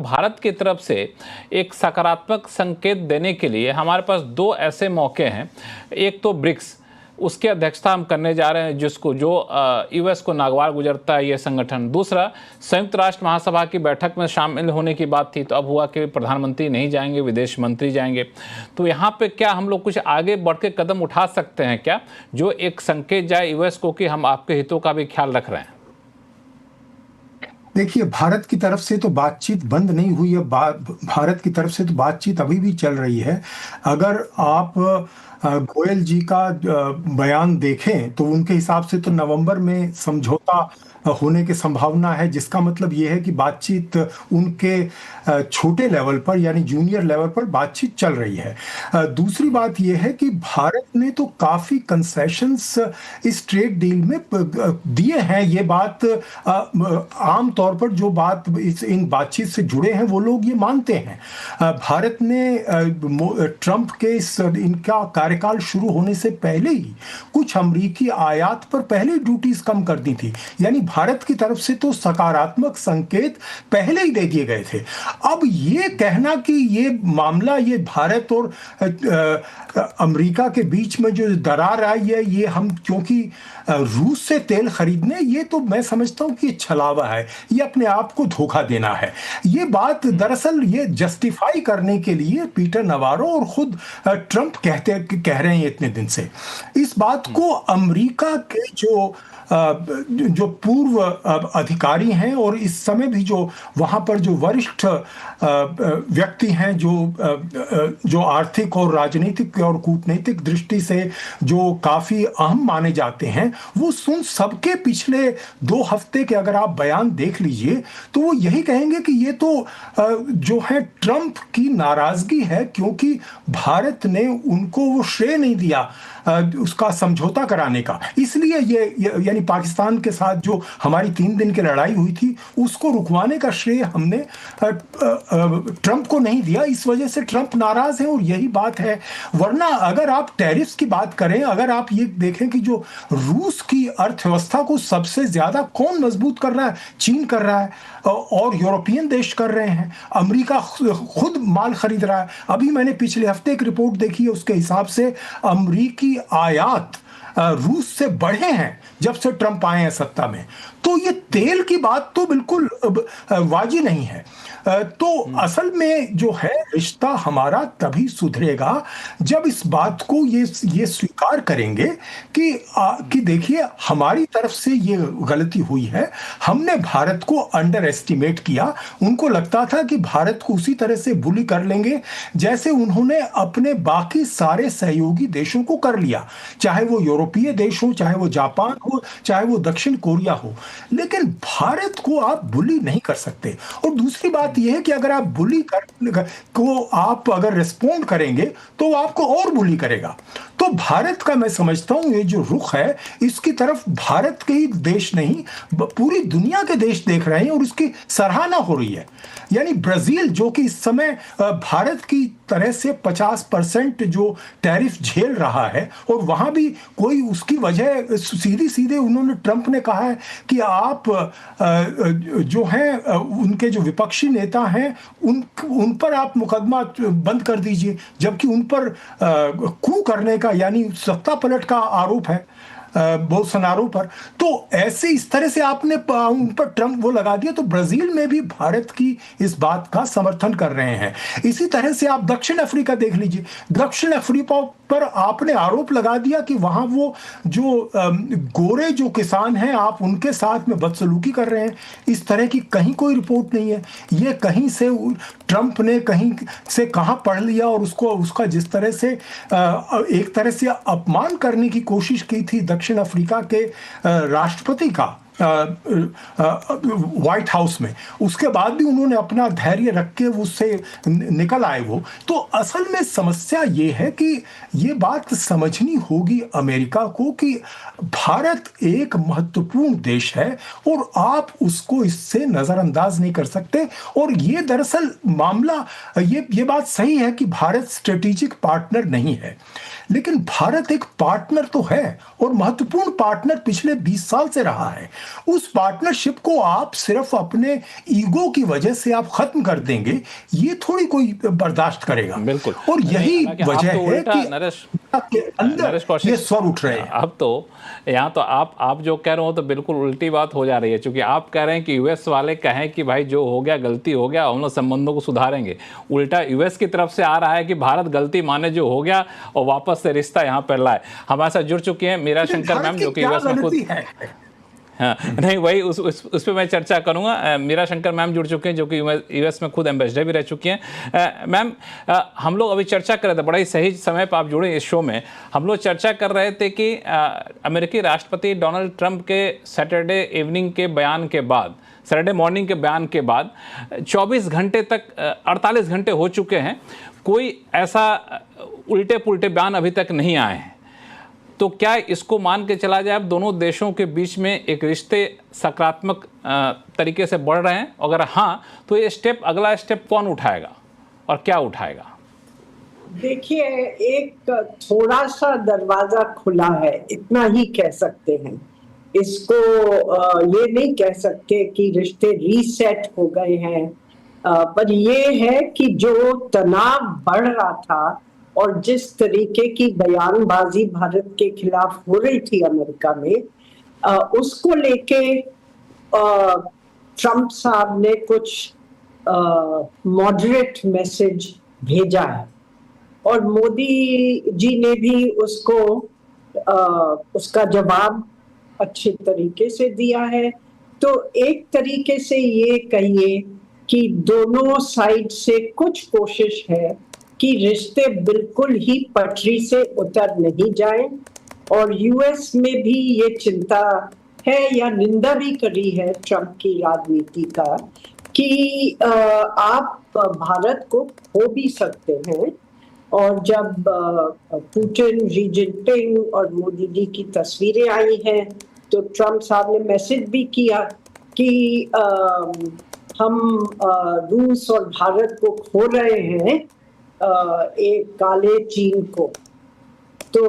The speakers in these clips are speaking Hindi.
भारत की तरफ से एक सकारात्मक संकेत देने के लिए हमारे पास दो ऐसे मौके हैं। एक तो ब्रिक्स, उसकी अध्यक्षता हम करने जा रहे हैं, जिसको जो यूएस को नागवार गुजरता है ये संगठन। दूसरा, संयुक्त राष्ट्र महासभा की बैठक में शामिल होने की बात थी, तो अब हुआ कि प्रधानमंत्री नहीं जाएंगे, विदेश मंत्री जाएंगे। तो यहाँ पे क्या हम लोग कुछ आगे बढ़ के कदम उठा सकते हैं क्या, जो एक संकेत जाए यूएस को कि हम आपके हितों का भी ख्याल रख रहे हैं? देखिए, भारत की तरफ से तो बातचीत बंद नहीं हुई है। भारत की तरफ से तो बातचीत अभी भी चल रही है। अगर आप गोयल जी का बयान देखें तो उनके हिसाब से तो नवंबर में समझौता होने की संभावना है, जिसका मतलब ये है कि बातचीत उनके छोटे लेवल पर यानी जूनियर लेवल पर बातचीत चल रही है। दूसरी बात यह है कि भारत ने तो काफी कंसेशंस इस ट्रेड डील में दिए हैं। ये बात आम तौर पर जो बात इन बातचीत से जुड़े हैं वो लोग ये मानते हैं। भारत ने ट्रंप के इनका कार्यकाल शुरू होने से पहले ही कुछ अमेरिकी आयात पर पहले ड्यूटीज कम कर दी थी, यानी भारत की तरफ से तो सकारात्मक संकेत पहले ही दे दिए गए थे। अब ये कहना कि ये मामला ये भारत और अमेरिका के बीच में जो दरार आई है ये हम क्योंकि रूस से तेल खरीदने, ये तो मैं समझता हूं कि ये छलावा है, ये अपने आप को धोखा देना है। ये बात दरअसल ये जस्टिफाई करने के लिए पीटर नवारो और खुद ट्रंप कह रहे हैं इतने दिन से। इस बात को अमेरिका के जो पूर्व अधिकारी हैं और इस समय भी जो वहां पर जो वरिष्ठ व्यक्ति हैं जो आर्थिक और राजनीतिक और कूटनीतिक दृष्टि से जो काफी अहम माने जाते हैं, वो सुन सबके पिछले 2 हफ्ते के अगर आप बयान देख लीजिए तो वो यही कहेंगे कि ये तो जो है ट्रंप की नाराजगी है, क्योंकि भारत ने उनको वो श्रेय नहीं दिया उसका समझौता कराने का। इसलिए ये यानी पाकिस्तान के साथ जो हमारी 3 दिन की लड़ाई हुई थी उसको रुकवाने का श्रेय हमने ट्रंप को नहीं दिया। इस वजह से ट्रंप नाराज है और यही बात है। वरना अगर आप टैरिफ्स की बात करें, अगर आप ये देखें कि जो रूस की अर्थव्यवस्था को सबसे ज्यादा कौन मजबूत कर रहा है, चीन कर रहा है और यूरोपियन देश कर रहे हैं। अमेरिका खुद माल खरीद रहा है। अभी मैंने पिछले हफ्ते एक रिपोर्ट देखी है, उसके हिसाब से अमेरिकी आयात रूस से बढ़े हैं जब से ट्रंप आए हैं सत्ता में। तो ये तेल की बात तो बिल्कुल वाजिब नहीं है। तो असल में जो है रिश्ता हमारा तभी सुधरेगा जब इस बात को ये स्वीकार करेंगे कि देखिए हमारी तरफ से ये गलती हुई है, हमने भारत को अंडर एस्टिमेट किया। उनको लगता था कि भारत को उसी तरह से बुली कर लेंगे जैसे उन्होंने अपने बाकी सारे सहयोगी देशों को कर लिया, चाहे वो यूरोपीय देश हो, चाहे वो जापान हो, चाहे वो दक्षिण कोरिया हो। लेकिन भारत को आप बुली नहीं कर सकते। और दूसरी बात यह है कि अगर आप बुली को आप अगर रिस्पोंड करेंगे तो वो आपको और बुली करेगा। तो भारत का मैं समझता हूं ये जो रुख है, इसकी तरफ भारत के ही देश नहीं पूरी दुनिया के देश देख रहे हैं और उसकी सराहना हो रही है। यानी ब्राजील जो कि इस समय भारत की तरह से 50% जो टैरिफ झेल रहा है और वहां भी कोई उसकी वजह सीधे उन्होंने ट्रंप ने कहा है कि आप जो हैं उनके जो विपक्षी नेता हैं उन पर आप मुकदमा बंद कर दीजिए, जबकि उन पर कू करने का यानी सत्ता पलट का आरोप है बोल्सोनारो पर। तो ऐसे इस तरह से आपने उन पर ट्रंप वो लगा दिया, तो ब्राजील में भी भारत की इस बात का समर्थन कर रहे हैं। इसी तरह से आप दक्षिण अफ्रीका देख लीजिए। दक्षिण अफ्रीका पर आपने आरोप लगा दिया कि वहां वो जो गोरे जो किसान हैं आप उनके साथ में बदसलूकी कर रहे हैं। इस तरह की कहीं कोई रिपोर्ट नहीं है। ये कहीं से ट्रंप ने कहीं से कहां पढ़ लिया और उसका जिस तरह से एक तरह से अपमान करने की कोशिश की थी दक्षिण अफ्रीका के राष्ट्रपति का व्हाइट हाउस में, उसके बाद भी उन्होंने अपना धैर्य रख के उससे निकल आए वो। तो असल में समस्या ये है कि ये बात समझनी होगी अमेरिका को कि भारत एक महत्वपूर्ण देश है और आप उसको इससे नजरअंदाज नहीं कर सकते। और ये दरअसल मामला ये बात सही है कि भारत स्ट्रेटेजिक पार्टनर नहीं है, लेकिन भारत एक पार्टनर तो है और महत्वपूर्ण पार्टनर पिछले 20 साल से रहा है। उस पार्टनरशिप को आप सिर्फ अपने ईगो की वजह से आप खत्म कर देंगे, ये थोड़ी कोई बर्दाश्त करेगा। बिल्कुल। और यही हालांकि वजह आप तो है उल्टा कि नरेश आपके अंदर नरेश कौशिक, ये स्वर उठ रहे हैं। अब तो यहाँ तो आप जो कह रहे हो तो बिल्कुल उल्टी बात हो जा रही है, क्योंकि आप कह रहे हैं कि यूएस वाले कहें कि भाई जो हो गया गलती हो गया, हम लोग संबंधों को सुधारेंगे। उल्टा यूएस की तरफ से आ रहा है कि भारत गलती माने जो हो गया और वापस से रिश्ता यहाँ पर लाए। हमारे साथ जुड़ चुकी हैं मीरा शंकर मैम, जो कि यूएस में खुद, हाँ नहीं वही उस पर मैं चर्चा करूंगा। मीरा शंकर मैम जुड़ चुके हैं, जो कि यूएस में खुद एम्बेसडर भी रह चुकी हैं। मैम, हम लोग अभी चर्चा कर रहे थे, बड़ा ही सही समय पर आप जुड़े इस शो में। हम लोग चर्चा कर रहे थे कि अमेरिकी राष्ट्रपति डोनाल्ड ट्रंप के सैटरडे इवनिंग के बयान के बाद, सैटरडे मॉर्निंग के बयान के बाद 24 घंटे तक, 48 घंटे हो चुके हैं, कोई ऐसा उल्टे पुल्टे बयान अभी तक नहीं आए हैं। तो क्या इसको मान के चला जाए अब दोनों देशों के बीच में एक रिश्ते सकारात्मक तरीके से बढ़ रहे हैं? अगर हाँ, तो ये स्टेप, अगला स्टेप कौन उठाएगा और क्या उठाएगा? देखिए, एक थोड़ा सा दरवाजा खुला है, इतना ही कह सकते हैं। इसको ये नहीं कह सकते कि रिश्ते रीसेट हो गए हैं, पर ये है कि जो तनाव बढ़ रहा था और जिस तरीके की बयानबाजी भारत के खिलाफ हो रही थी अमेरिका में, उसको लेके ट्रंप साहब ने कुछ मॉडरेट मैसेज भेजा है और मोदी जी ने भी उसका जवाब अच्छे तरीके से दिया है। तो एक तरीके से ये कहिए कि दोनों साइड से कुछ कोशिश है कि रिश्ते बिल्कुल ही पटरी से उतर नहीं जाएं, और यूएस में भी ये चिंता है या निंदा भी करी है ट्रंप की राजनीति का कि आप भारत को खो भी सकते हैं। और जब पुतिन, शी जिनपिंग और मोदी जी की तस्वीरें आई हैं, तो ट्रंप साहब ने मैसेज भी किया कि हम रूस और भारत को खो रहे हैं, एक काले चीन को। तो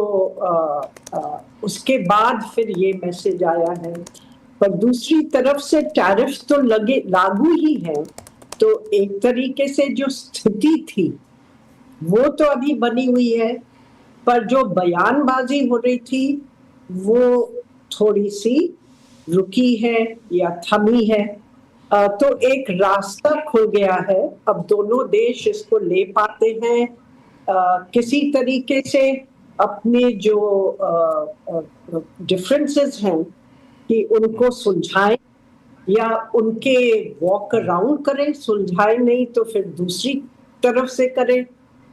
उसके बाद फिर ये मैसेज आया है। पर दूसरी तरफ से टैरिफ तो लागू ही है, तो एक तरीके से जो स्थिति थी वो तो अभी बनी हुई है, पर जो बयानबाजी हो रही थी वो थोड़ी सी रुकी है या थमी है। तो एक रास्ता खुल गया है, अब दोनों देश इसको ले पाते हैं किसी तरीके से अपने जो डिफरेंसेस हैं कि उनको सुलझाएं या उनके वॉक अराउंड करें, सुलझाएं नहीं तो फिर दूसरी तरफ से करें।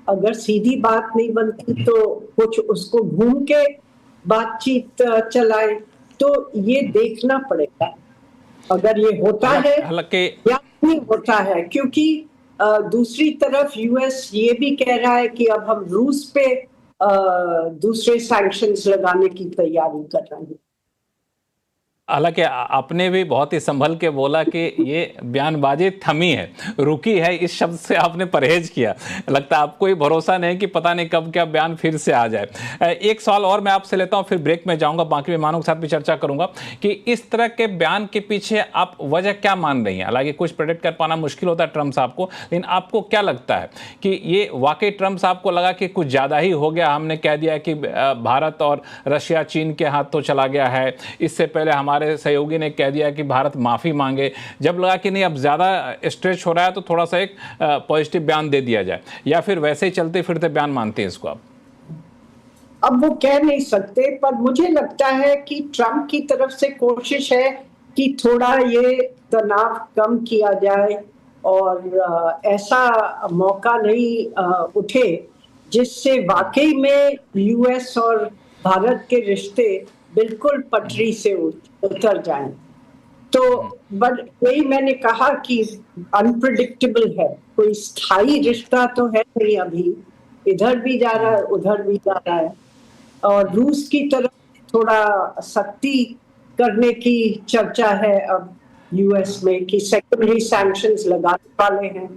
अगर सीधी बात नहीं बनती तो कुछ उसको घूम के बातचीत चलाएं। तो ये देखना पड़ेगा अगर ये होता है या नहीं होता है, क्योंकि दूसरी तरफ यूएस ये भी कह रहा है कि अब हम रूस पे दूसरे सैंक्शंस लगाने की तैयारी कर रहे हैं। हालांकि आपने भी बहुत ही संभल के बोला कि ये बयानबाजी थमी है, रुकी है, इस शब्द से आपने परहेज किया। लगता है आपको ही भरोसा नहीं कि पता नहीं कब क्या बयान फिर से आ जाए। एक सवाल और मैं आपसे लेता हूं, फिर ब्रेक में जाऊंगा, बाकी मेहमानों के साथ भी चर्चा करूंगा कि इस तरह के बयान के पीछे आप वजह क्या मान रही हैं। हालांकि कुछ प्रेडिक्ट कर पाना मुश्किल होता है ट्रंप साहब को, लेकिन आपको क्या लगता है कि ये वाकई ट्रंप साहब को लगा कि कुछ ज़्यादा ही हो गया, हमने कह दिया कि भारत और रशिया चीन के हाथ तो चला गया है, इससे पहले हमारे सहयोगी ने कह दिया कि भारत माफी मांगे, जब लगा कि नहीं अब ज्यादा स्ट्रेच हो रहा है तो थोड़ा सा एक पॉजिटिव बयान दे दिया जाए, या फिर वैसे ही चलते फिरते बयान मानते हैं इसको? अब वो कह नहीं सकते, पर मुझे लगता है कि ट्रंप की तरफ से कोशिश है कि थोड़ा ये तनाव कम किया जाए और ऐसा मौका नहीं उठे जिससे वाकई में यूएस और भारत के रिश्ते बिल्कुल पटरी से उतर जाएं। तो बट वही मैंने कहा कि अनप्रेडिक्टेबल है, कोई स्थायी रिश्ता तो है नहीं अभी, इधर भी जा रहा है उधर भी जा रहा है। और रूस की तरफ थोड़ा सख्ती करने की चर्चा है अब यूएस में कि सेकेंडरी सैंक्शंस लगाने वाले हैं।